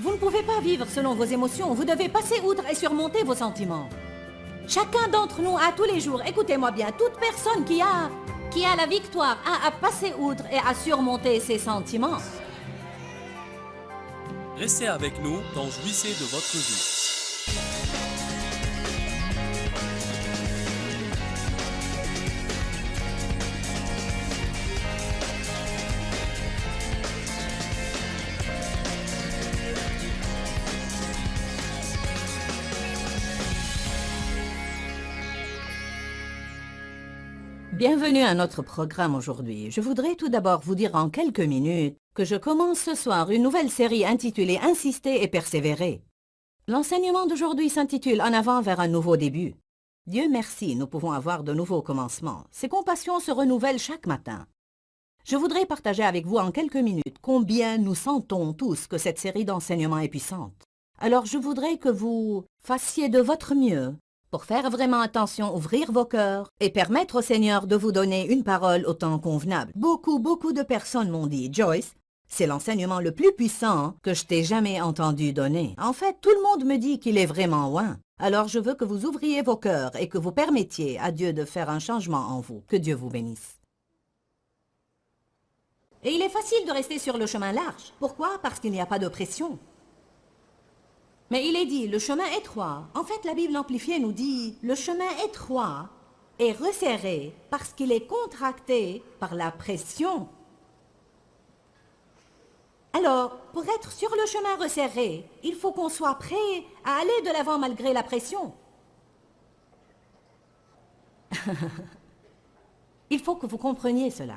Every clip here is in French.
Vous ne pouvez pas vivre selon vos émotions, vous devez passer outre et surmonter vos sentiments. Chacun d'entre nous a tous les jours, écoutez-moi bien, toute personne qui a la victoire a à passer outre et à surmonter ses sentiments. Restez avec nous dans Jouissez de votre vie. Bienvenue à notre programme aujourd'hui. Je voudrais tout d'abord vous dire en quelques minutes que je commence ce soir une nouvelle série intitulée « Insister et persévérer ». L'enseignement d'aujourd'hui s'intitule « En avant vers un nouveau début ». Dieu merci, nous pouvons avoir de nouveaux commencements. Ses compassions se renouvellent chaque matin. Je voudrais partager avec vous en quelques minutes combien nous sentons tous que cette série d'enseignements est puissante. Alors je voudrais que vous fassiez de votre mieux pour faire vraiment attention, ouvrir vos cœurs et permettre au Seigneur de vous donner une parole au temps convenable. Beaucoup de personnes m'ont dit, Joyce, c'est l'enseignement le plus puissant que je t'ai jamais entendu donner. En fait, tout le monde me dit qu'il est vraiment loin. Alors je veux que vous ouvriez vos cœurs et que vous permettiez à Dieu de faire un changement en vous. Que Dieu vous bénisse. Et il est facile de rester sur le chemin large. Pourquoi? Parce qu'il n'y a pas de pression. Mais il est dit, le chemin étroit. En fait, la Bible amplifiée nous dit, le chemin étroit est resserré parce qu'il est contracté par la pression. Alors, pour être sur le chemin resserré, il faut qu'on soit prêt à aller de l'avant malgré la pression. Il faut que vous compreniez cela.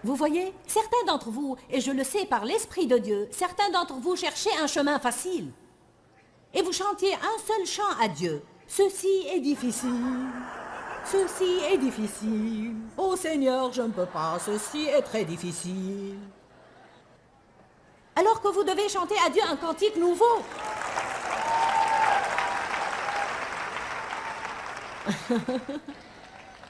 Vous voyez, certains d'entre vous, et je le sais par l'Esprit de Dieu, certains d'entre vous cherchaient un chemin facile. Et vous chantiez un seul chant à Dieu. Ceci est difficile. Ceci est difficile. Oh Seigneur, je ne peux pas. Ceci est très difficile. Alors que vous devez chanter à Dieu un cantique nouveau.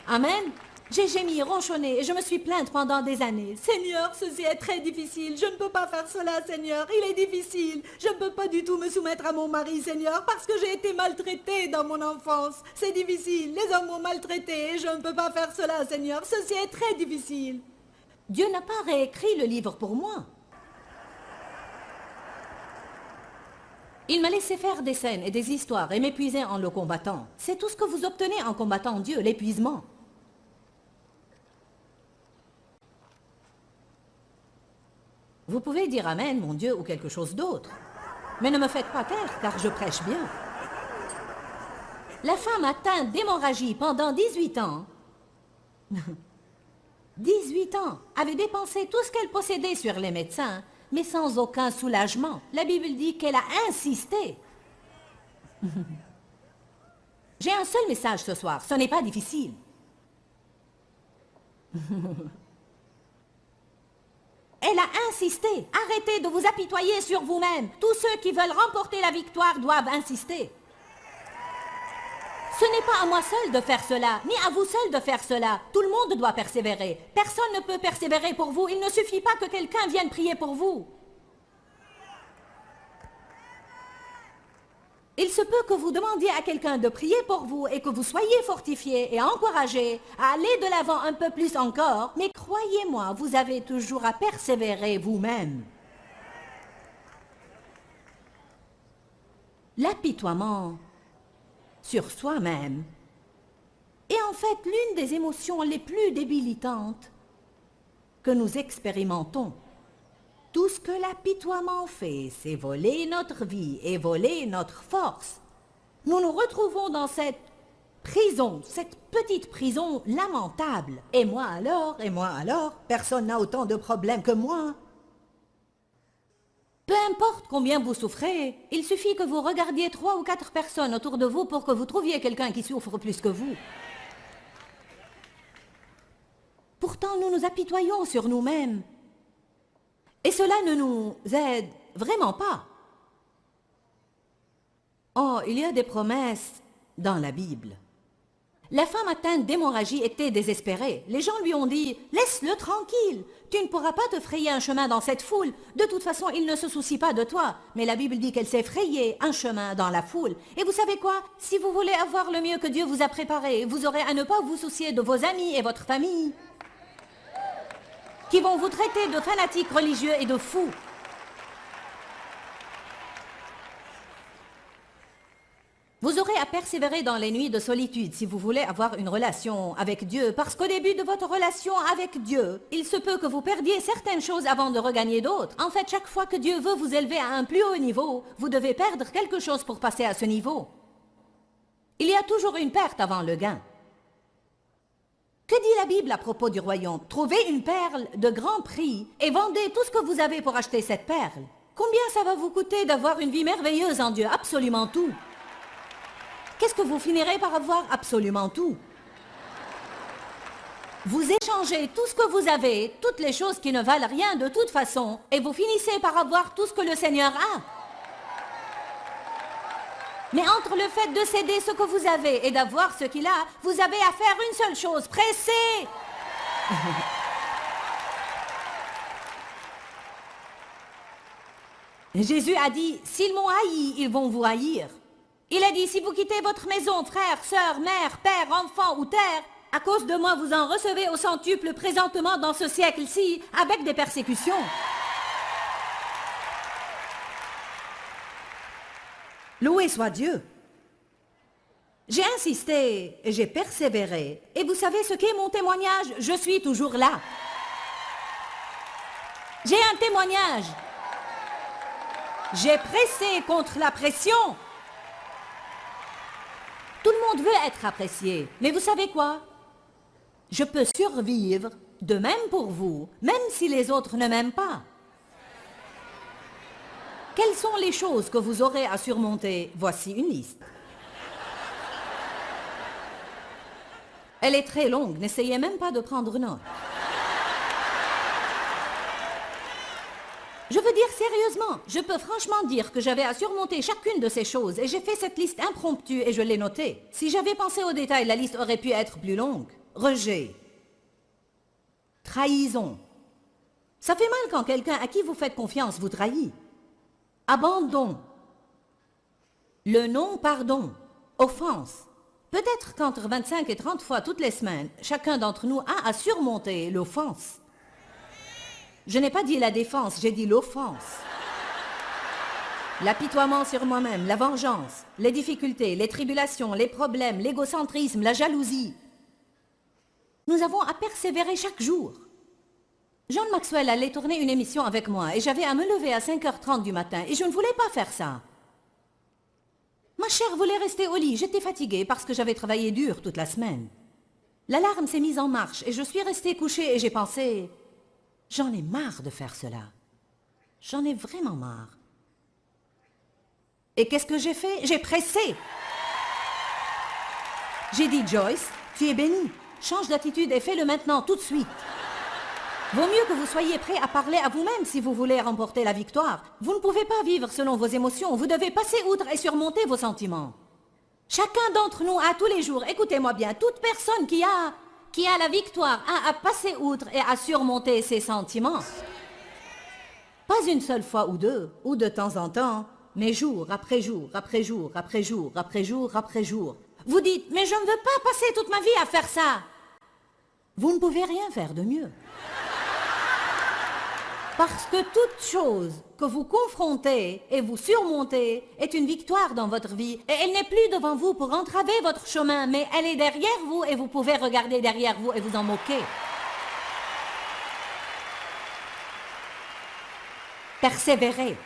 Amen. J'ai gémi, ronchonné et je me suis plainte pendant des années. Seigneur, ceci est très difficile. Je ne peux pas faire cela, Seigneur. Il est difficile. Je ne peux pas du tout me soumettre à mon mari, Seigneur, parce que j'ai été maltraitée dans mon enfance. C'est difficile. Les hommes m'ont maltraitée et je ne peux pas faire cela, Seigneur. Ceci est très difficile. Dieu n'a pas réécrit le livre pour moi. Il m'a laissé faire des scènes et des histoires et m'épuiser en le combattant. C'est tout ce que vous obtenez en combattant Dieu, l'épuisement. Vous pouvez dire Amen, mon Dieu, ou quelque chose d'autre. Mais ne me faites pas taire, car je prêche bien. La femme atteinte d'hémorragie pendant 18 ans, 18 ans, avait dépensé tout ce qu'elle possédait sur les médecins, mais sans aucun soulagement. La Bible dit qu'elle a insisté. J'ai un seul message ce soir, ce n'est pas difficile. Elle a insisté. Arrêtez de vous apitoyer sur vous-même. Tous ceux qui veulent remporter la victoire doivent insister. Ce n'est pas à moi seul de faire cela, ni à vous seul de faire cela. Tout le monde doit persévérer. Personne ne peut persévérer pour vous. Il ne suffit pas que quelqu'un vienne prier pour vous. Il se peut que vous demandiez à quelqu'un de prier pour vous et que vous soyez fortifiés et encouragés à aller de l'avant un peu plus encore, mais croyez-moi, vous avez toujours à persévérer vous-même. L'apitoiement sur soi-même est en fait l'une des émotions les plus débilitantes que nous expérimentons. Tout ce que l'apitoiement fait, c'est voler notre vie et voler notre force. Nous nous retrouvons dans cette prison, cette petite prison lamentable. Et moi alors, personne n'a autant de problèmes que moi. Peu importe combien vous souffrez, il suffit que vous regardiez 3 ou 4 personnes autour de vous pour que vous trouviez quelqu'un qui souffre plus que vous. Pourtant, nous nous apitoyons sur nous-mêmes. Et cela ne nous aide vraiment pas. Oh, il y a des promesses dans la Bible. La femme atteinte d'hémorragie était désespérée. Les gens lui ont dit « Laisse-le tranquille, tu ne pourras pas te frayer un chemin dans cette foule. De toute façon, il ne se soucie pas de toi. » Mais la Bible dit qu'elle s'est frayée un chemin dans la foule. Et vous savez quoi? Si vous voulez avoir le mieux que Dieu vous a préparé, vous aurez à ne pas vous soucier de vos amis et votre famille, qui vont vous traiter de fanatiques religieux et de fous. Vous aurez à persévérer dans les nuits de solitude si vous voulez avoir une relation avec Dieu, parce qu'au début de votre relation avec Dieu, il se peut que vous perdiez certaines choses avant de regagner d'autres. En fait, chaque fois que Dieu veut vous élever à un plus haut niveau, vous devez perdre quelque chose pour passer à ce niveau. Il y a toujours une perte avant le gain. Que dit la Bible à propos du royaume? Trouvez une perle de grand prix et vendez tout ce que vous avez pour acheter cette perle. Combien ça va vous coûter d'avoir une vie merveilleuse en Dieu? Absolument tout. Qu'est-ce que vous finirez par avoir? Absolument tout. Vous échangez tout ce que vous avez, toutes les choses qui ne valent rien de toute façon, et vous finissez par avoir tout ce que le Seigneur a. Mais entre le fait de céder ce que vous avez et d'avoir ce qu'il a, vous avez à faire une seule chose, pressez. Jésus a dit, s'ils m'ont haï, ils vont vous haïr. Il a dit, si vous quittez votre maison, frère, sœur, mère, père, enfant ou terre, à cause de moi, vous en recevez au centuple présentement dans ce siècle-ci, avec des persécutions. Loué soit Dieu. J'ai insisté, et j'ai persévéré. Et vous savez ce qu'est mon témoignage? Je suis toujours là. J'ai un témoignage. J'ai pressé contre la pression. Tout le monde veut être apprécié. Mais vous savez quoi? Je peux survivre, de même pour vous, même si les autres ne m'aiment pas. Quelles sont les choses que vous aurez à surmonter? Voici une liste. Elle est très longue, n'essayez même pas de prendre note. Je veux dire sérieusement, je peux franchement dire que j'avais à surmonter chacune de ces choses et j'ai fait cette liste impromptue et je l'ai notée. Si j'avais pensé aux détails, la liste aurait pu être plus longue. Rejet. Trahison. Ça fait mal quand quelqu'un à qui vous faites confiance vous trahit. Abandon. Le non-pardon. Offense. Peut-être qu'entre 25 et 30 fois toutes les semaines, chacun d'entre nous a à surmonter l'offense. Je n'ai pas dit la défense, j'ai dit l'offense. L'apitoiement sur moi-même, la vengeance, les difficultés, les tribulations, les problèmes, l'égocentrisme, la jalousie. Nous avons à persévérer chaque jour. John Maxwell allait tourner une émission avec moi et j'avais à me lever à 5h30 du matin et je ne voulais pas faire ça. Ma chère voulait rester au lit, j'étais fatiguée parce que j'avais travaillé dur toute la semaine. L'alarme s'est mise en marche et je suis restée couchée et j'ai pensé... J'en ai marre de faire cela. J'en ai vraiment marre. Et qu'est-ce que j'ai fait? J'ai pressé. J'ai dit, Joyce, tu es bénie. Change d'attitude et fais-le maintenant, tout de suite. Vaut mieux que vous soyez prêt à parler à vous-même si vous voulez remporter la victoire. Vous ne pouvez pas vivre selon vos émotions. Vous devez passer outre et surmonter vos sentiments. Chacun d'entre nous a tous les jours, écoutez-moi bien, toute personne qui a la victoire a à passer outre et à surmonter ses sentiments. Pas une seule fois ou deux, ou de temps en temps, mais jour après jour, après jour, après jour, après jour, après jour. Vous dites, mais je ne veux pas passer toute ma vie à faire ça. Vous ne pouvez rien faire de mieux. Parce que toute chose que vous confrontez et vous surmontez est une victoire dans votre vie. Et elle n'est plus devant vous pour entraver votre chemin, mais elle est derrière vous et vous pouvez regarder derrière vous et vous en moquer. Persévérez.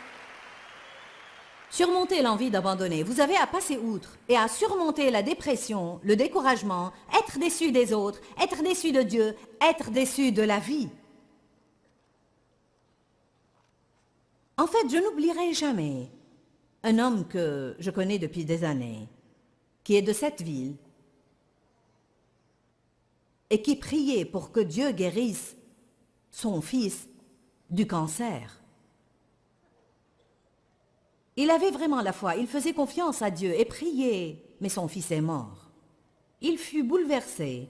Surmontez l'envie d'abandonner. Vous avez à passer outre et à surmonter la dépression, le découragement, être déçu des autres, être déçu de Dieu, être déçu de la vie. En fait, je n'oublierai jamais un homme que je connais depuis des années, qui est de cette ville, et qui priait pour que Dieu guérisse son fils du cancer. Il avait vraiment la foi, il faisait confiance à Dieu et priait, mais son fils est mort. il fut bouleversé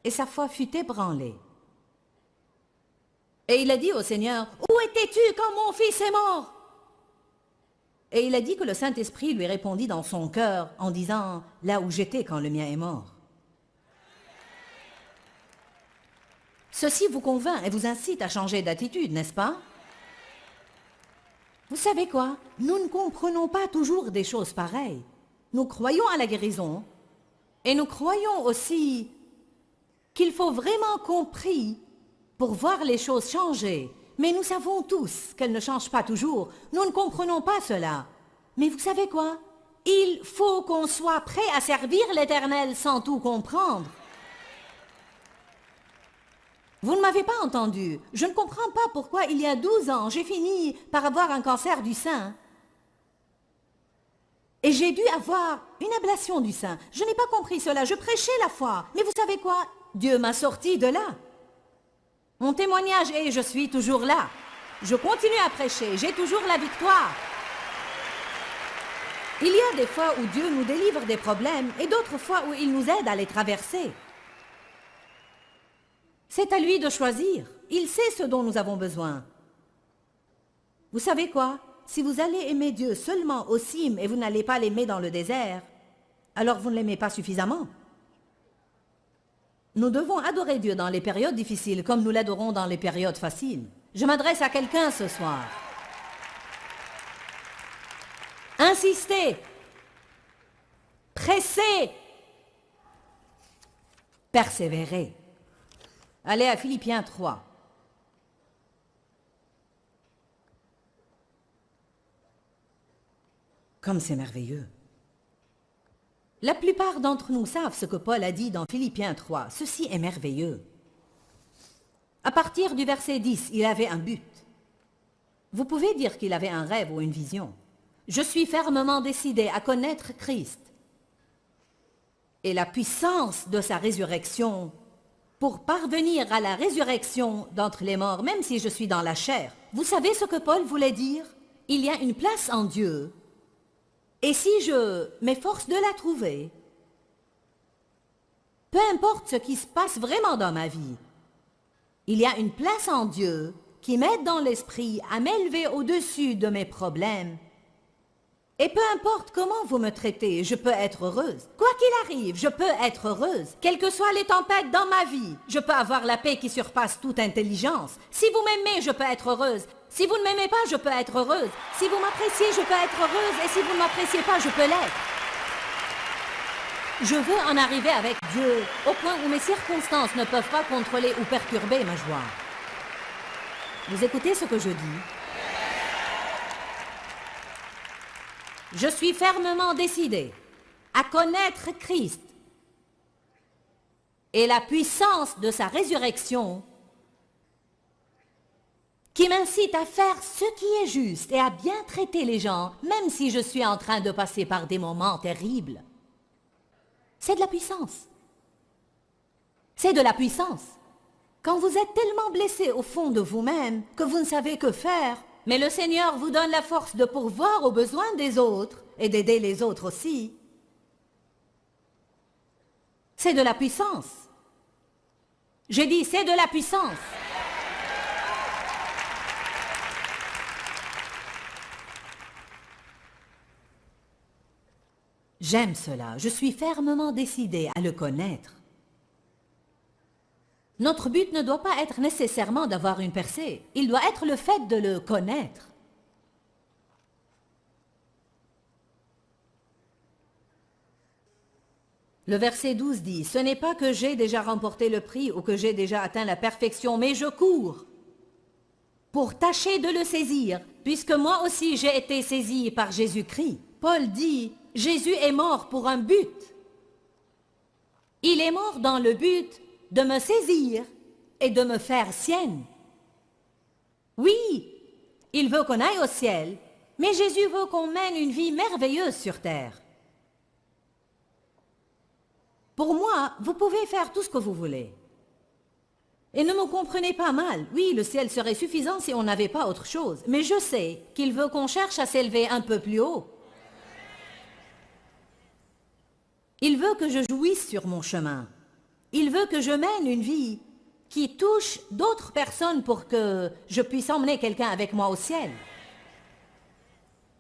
et sa foi fut ébranlée. Et il a dit au Seigneur, « Où étais-tu quand mon fils est mort ?» Et il a dit que le Saint-Esprit lui répondit dans son cœur en disant, « Là où j'étais quand le mien est mort. » Ceci vous convainc et vous incite à changer d'attitude, n'est-ce pas? Vous savez quoi? Nous ne comprenons pas toujours des choses pareilles. Nous croyons à la guérison et nous croyons aussi qu'il faut vraiment compris pour voir les choses changer. Mais nous savons tous qu'elles ne changent pas toujours. Nous ne comprenons pas cela. Mais vous savez quoi? Il faut qu'on soit prêt à servir l'Éternel sans tout comprendre. Vous ne m'avez pas entendu. Je ne comprends pas pourquoi il y a 12 ans, j'ai fini par avoir un cancer du sein. Et j'ai dû avoir une ablation du sein. Je n'ai pas compris cela. Je prêchais la foi. Mais vous savez quoi? Dieu m'a sorti de là. Mon témoignage est, je suis toujours là. Je continue à prêcher. J'ai toujours la victoire. Il y a des fois où Dieu nous délivre des problèmes et d'autres fois où il nous aide à les traverser. C'est à lui de choisir. Il sait ce dont nous avons besoin. Vous savez quoi? Si vous allez aimer Dieu seulement aux cimes et vous n'allez pas l'aimer dans le désert, alors vous ne l'aimez pas suffisamment. Nous devons adorer Dieu dans les périodes difficiles comme nous l'adorons dans les périodes faciles. Je m'adresse à quelqu'un ce soir. Insistez. Pressez. Persévérez. Allez à Philippiens 3. Comme c'est merveilleux. La plupart d'entre nous savent ce que Paul a dit dans Philippiens 3. Ceci est merveilleux. À partir du verset 10, il avait un but. Vous pouvez dire qu'il avait un rêve ou une vision. Je suis fermement décidé à connaître Christ et la puissance de sa résurrection pour parvenir à la résurrection d'entre les morts, même si je suis dans la chair. Vous savez ce que Paul voulait dire? Il y a une place en Dieu. Et si je m'efforce de la trouver, peu importe ce qui se passe vraiment dans ma vie, il y a une place en Dieu qui m'aide dans l'esprit à m'élever au-dessus de mes problèmes. Et peu importe comment vous me traitez, je peux être heureuse. Quoi qu'il arrive, je peux être heureuse. Quelles que soient les tempêtes dans ma vie, je peux avoir la paix qui surpasse toute intelligence. Si vous m'aimez, je peux être heureuse. Si vous ne m'aimez pas, je peux être heureuse. Si vous m'appréciez, je peux être heureuse. Et si vous ne m'appréciez pas, je peux l'être. Je veux en arriver avec Dieu au point où mes circonstances ne peuvent pas contrôler ou perturber ma joie. Vous écoutez ce que je dis? Je suis fermement décidé à connaître Christ et la puissance de sa résurrection qui m'incite à faire ce qui est juste et à bien traiter les gens, même si je suis en train de passer par des moments terribles. C'est de la puissance. C'est de la puissance. Quand vous êtes tellement blessé au fond de vous-même que vous ne savez que faire, mais le Seigneur vous donne la force de pourvoir aux besoins des autres et d'aider les autres aussi. C'est de la puissance. J'ai dit, c'est de la puissance. J'aime cela. Je suis fermement décidée à le connaître. Notre but ne doit pas être nécessairement d'avoir une percée. Il doit être le fait de le connaître. Le verset 12 dit, « Ce n'est pas que j'ai déjà remporté le prix ou que j'ai déjà atteint la perfection, mais je cours pour tâcher de le saisir, puisque moi aussi j'ai été saisi par Jésus-Christ. » Paul dit, « Jésus est mort pour un but. Il est mort dans le but de me saisir et de me faire sienne. Oui, il veut qu'on aille au ciel, mais Jésus veut qu'on mène une vie merveilleuse sur terre. Pour moi, vous pouvez faire tout ce que vous voulez. Et ne me comprenez pas mal, oui, le ciel serait suffisant si on n'avait pas autre chose, mais je sais qu'il veut qu'on cherche à s'élever un peu plus haut. Il veut que je jouisse sur mon chemin. Il veut que je mène une vie qui touche d'autres personnes pour que je puisse emmener quelqu'un avec moi au ciel.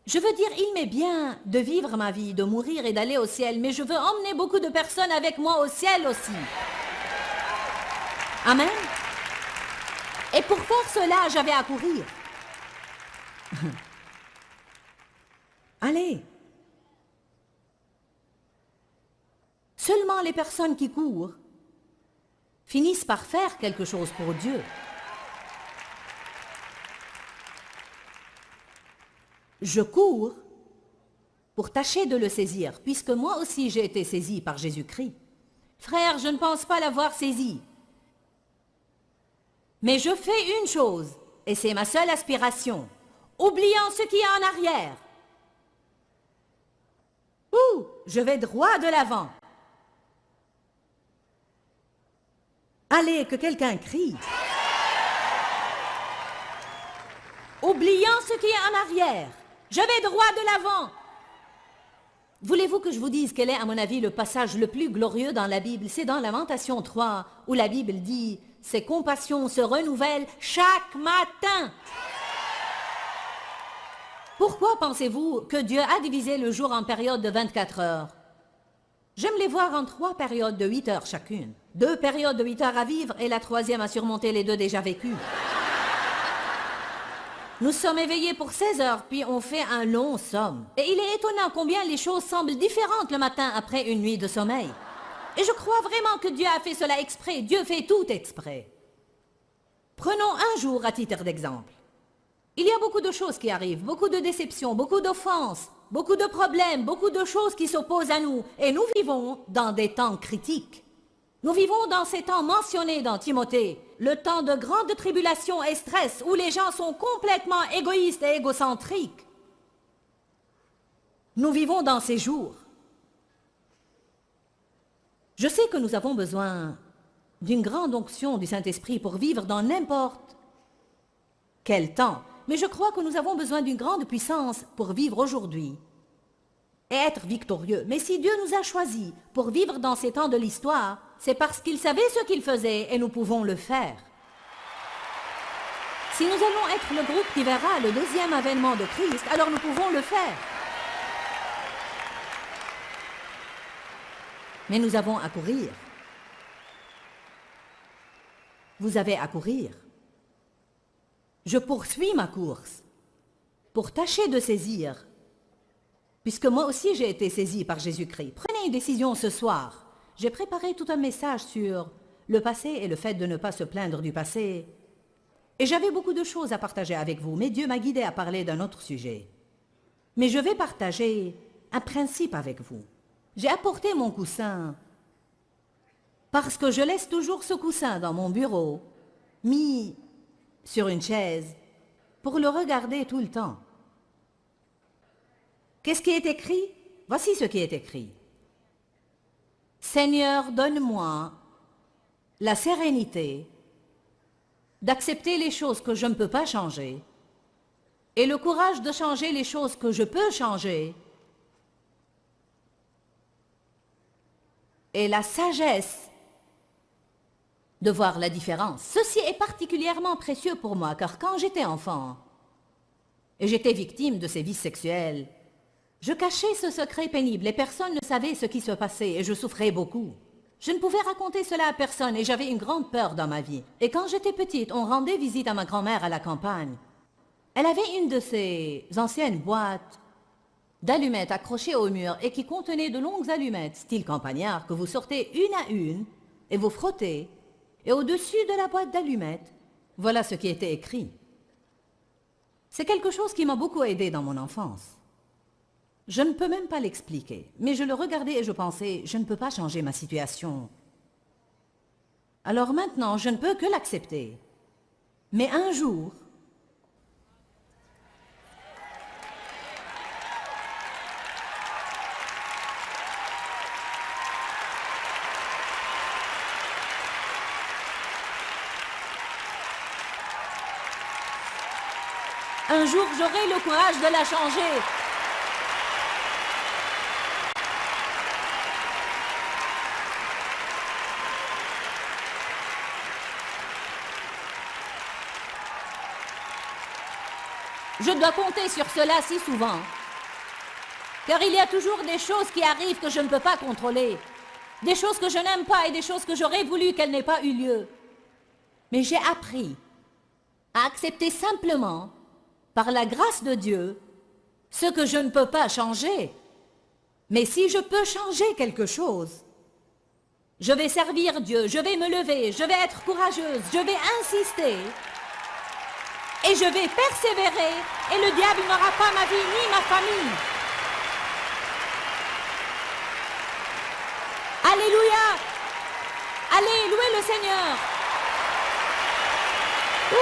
Je veux dire, il m'est bien de vivre ma vie, de mourir et d'aller au ciel, mais je veux emmener beaucoup de personnes avec moi au ciel aussi. Amen. Et pour faire cela, j'avais à courir. Allez. Seulement les personnes qui courent finissent par faire quelque chose pour Dieu. Je cours pour tâcher de le saisir, puisque moi aussi j'ai été saisi par Jésus-Christ. Frère, je ne pense pas l'avoir saisi. Mais je fais une chose, et c'est ma seule aspiration, oubliant ce qui est en arrière. Ouh, je vais droit de l'avant. Allez, que quelqu'un crie. Oubliant ce qui est en arrière, je vais droit de l'avant. Voulez-vous que je vous dise quel est, à mon avis, le passage le plus glorieux dans la Bible? C'est dans Lamentation 3, où la Bible dit « Ses compassions se renouvellent chaque matin ». Pourquoi pensez-vous que Dieu a divisé le jour en périodes de 24 heures? J'aime les voir en 3 périodes de 8 heures chacune. 2 périodes de 8 heures à vivre et la 3e à surmonter les 2 déjà vécues. Nous sommes éveillés pour 16 heures, puis on fait un long somme. Et il est étonnant combien les choses semblent différentes le matin après une nuit de sommeil. Et je crois vraiment que Dieu a fait cela exprès. Dieu fait tout exprès. Prenons un jour à titre d'exemple. Il y a beaucoup de choses qui arrivent, beaucoup de déceptions, beaucoup d'offenses, beaucoup de problèmes, beaucoup de choses qui s'opposent à nous. Et nous vivons dans des temps critiques. Nous vivons dans ces temps mentionnés dans Timothée, le temps de grande tribulation et stress où les gens sont complètement égoïstes et égocentriques. Nous vivons dans ces jours. Je sais que nous avons besoin d'une grande onction du Saint-Esprit pour vivre dans n'importe quel temps, mais je crois que nous avons besoin d'une grande puissance pour vivre aujourd'hui et être victorieux. Mais si Dieu nous a choisis pour vivre dans ces temps de l'histoire, c'est parce qu'il savait ce qu'il faisait et nous pouvons le faire. Si nous allons être le groupe qui verra le 2e avènement de Christ, alors nous pouvons le faire. Mais nous avons à courir. Vous avez à courir. Je poursuis ma course pour tâcher de saisir, puisque moi aussi j'ai été saisi par Jésus-Christ. Prenez une décision ce soir. J'ai préparé tout un message sur le passé et le fait de ne pas se plaindre du passé. Et j'avais beaucoup de choses à partager avec vous, mais Dieu m'a guidé à parler d'un autre sujet. Mais je vais partager un principe avec vous. J'ai apporté mon coussin parce que je laisse toujours ce coussin dans mon bureau, mis sur une chaise, pour le regarder tout le temps. Qu'est-ce qui est écrit? Voici ce qui est écrit. Seigneur, donne-moi la sérénité d'accepter les choses que je ne peux pas changer et le courage de changer les choses que je peux changer et la sagesse de voir la différence. Ceci est particulièrement précieux pour moi car quand j'étais enfant et j'étais victime de ces vices sexuels, je cachais ce secret pénible et personne ne savait ce qui se passait et je souffrais beaucoup. Je ne pouvais raconter cela à personne et j'avais une grande peur dans ma vie. Et quand j'étais petite, on rendait visite à ma grand-mère à la campagne. Elle avait une de ces anciennes boîtes d'allumettes accrochées au mur et qui contenaient de longues allumettes, style campagnard, que vous sortez une à une et vous frottez. Et au-dessus de la boîte d'allumettes, voilà ce qui était écrit. C'est quelque chose qui m'a beaucoup aidé dans mon enfance. Je ne peux même pas l'expliquer, mais je le regardais et je pensais, je ne peux pas changer ma situation. Alors maintenant, je ne peux que l'accepter. Mais un jour, j'aurai le courage de la changer. Je dois compter sur cela si souvent. Car il y a toujours des choses qui arrivent que je ne peux pas contrôler. Des choses que je n'aime pas et des choses que j'aurais voulu qu'elles n'aient pas eu lieu. Mais j'ai appris à accepter simplement, par la grâce de Dieu, ce que je ne peux pas changer. Mais si je peux changer quelque chose, je vais servir Dieu, je vais me lever, je vais être courageuse, je vais insister et je vais persévérer et le diable n'aura pas ma vie ni ma famille. Alléluia! Allez, louez le Seigneur! Ouh!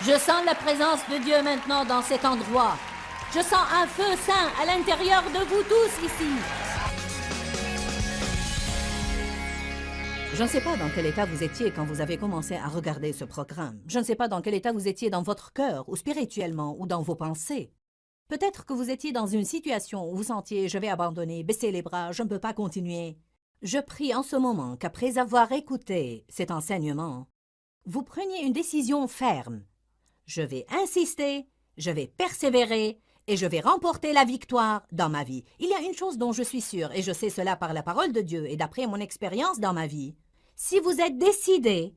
Je sens la présence de Dieu maintenant dans cet endroit. Je sens un feu saint à l'intérieur de vous tous ici. Je ne sais pas dans quel état vous étiez quand vous avez commencé à regarder ce programme. Je ne sais pas dans quel état vous étiez dans votre cœur, ou spirituellement, ou dans vos pensées. Peut-être que vous étiez dans une situation où vous sentiez « je vais abandonner, baisser les bras, je ne peux pas continuer ». Je prie en ce moment qu'après avoir écouté cet enseignement, vous preniez une décision ferme. Je vais insister, je vais persévérer et je vais remporter la victoire dans ma vie. Il y a une chose dont je suis sûre, et je sais cela par la parole de Dieu et d'après mon expérience dans ma vie. Si vous êtes décidé,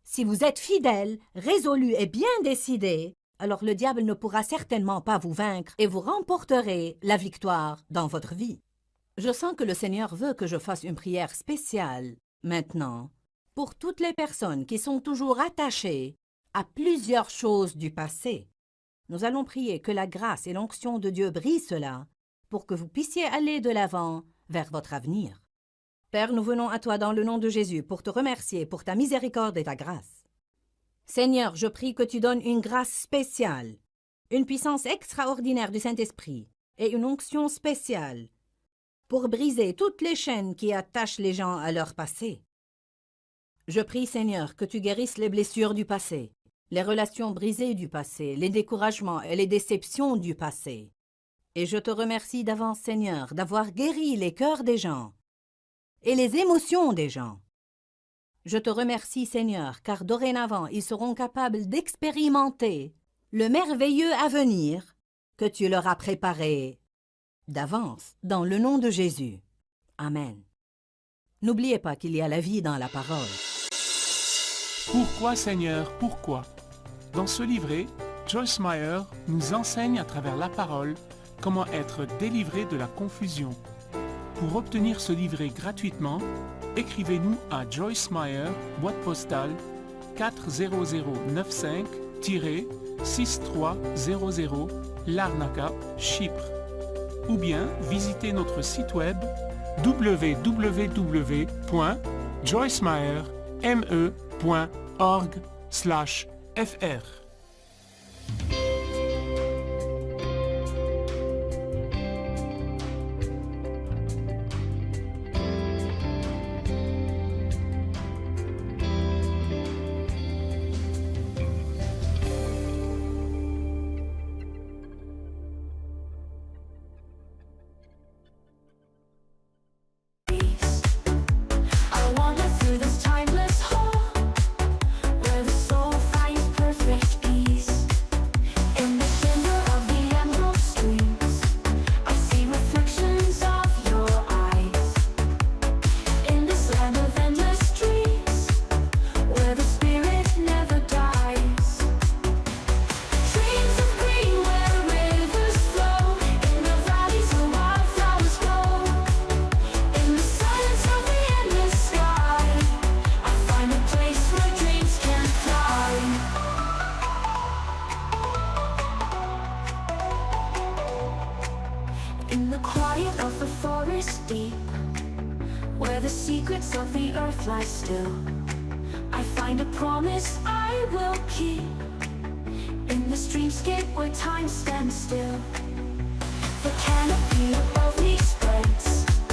si vous êtes fidèle, résolu et bien décidé, alors le diable ne pourra certainement pas vous vaincre et vous remporterez la victoire dans votre vie. Je sens que le Seigneur veut que je fasse une prière spéciale maintenant pour toutes les personnes qui sont toujours attachées à plusieurs choses du passé. Nous allons prier que la grâce et l'onction de Dieu brisent cela pour que vous puissiez aller de l'avant vers votre avenir. Père, nous venons à toi dans le nom de Jésus pour te remercier pour ta miséricorde et ta grâce. Seigneur, je prie que tu donnes une grâce spéciale, une puissance extraordinaire du Saint-Esprit et une onction spéciale pour briser toutes les chaînes qui attachent les gens à leur passé. Je prie, Seigneur, que tu guérisses les blessures du passé, les relations brisées du passé, les découragements et les déceptions du passé. Et je te remercie d'avance, Seigneur, d'avoir guéri les cœurs des gens et les émotions des gens. Je te remercie, Seigneur, car dorénavant, ils seront capables d'expérimenter le merveilleux avenir que tu leur as préparé d'avance, dans le nom de Jésus. Amen. N'oubliez pas qu'il y a la vie dans la parole. Pourquoi, Seigneur, pourquoi? Dans ce livret, Joyce Meyer nous enseigne à travers la parole comment être délivré de la confusion. Pour obtenir ce livret gratuitement, écrivez-nous à Joyce Meyer, boîte postale 40095-6300 Larnaca, Chypre. Ou bien visitez notre site web www.joycemeyer.org/fr. In the quiet of the forest deep, where the secrets of the earth lie still, I find a promise I will keep. In the streamscape where time stands still, the canopy above me